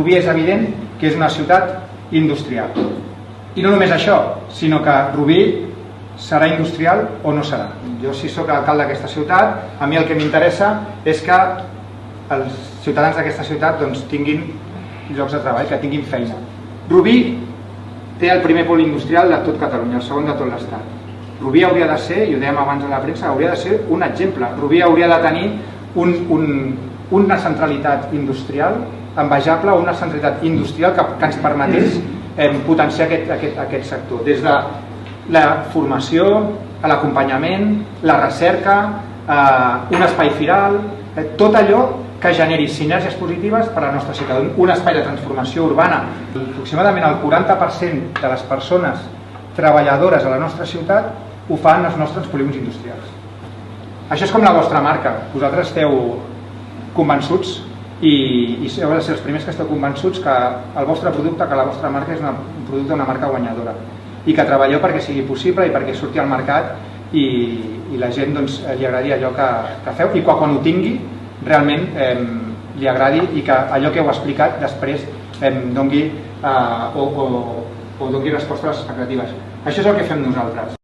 Rubí és evident que és una ciutat industrial. I no només això, sinó que Rubí serà industrial o no serà. Jo, si sóc alcalde d'aquesta ciutat, a mi el que m'interessa és que els ciutadans d'aquesta ciutat tinguin llocs de treball, que tinguin feina. Rubí té el primer pol industrial de tot Catalunya, el segon de tot l'Estat. Rubí hauria de ser, i ho dèiem abans a la premsa, hauria de ser un exemple. Rubí hauria de tenir una centralitat industrial envejable, una centralitat industrial que ens permetés potenciar aquest sector, des de la formació, l'acompanyament, la recerca, un espai firal, tot allò que generi sinergies positives per a la nostra ciutat, un espai de transformació urbana. Aproximadament el 40% de les persones treballadores a la nostra ciutat ho fan als nostres polígons industrials. Això és com la vostra marca. Vosaltres esteu convençuts i heu de ser els primers que esteu convençuts que el vostre producte, que la vostra marca és un producte d'una marca guanyadora i que treballeu perquè sigui possible i perquè surti al mercat i la gent li agradi allò que feu i quan ho tingui realment li agradi i que allò que heu explicat després doni resposta a les expectatives. Això és el que fem nosaltres.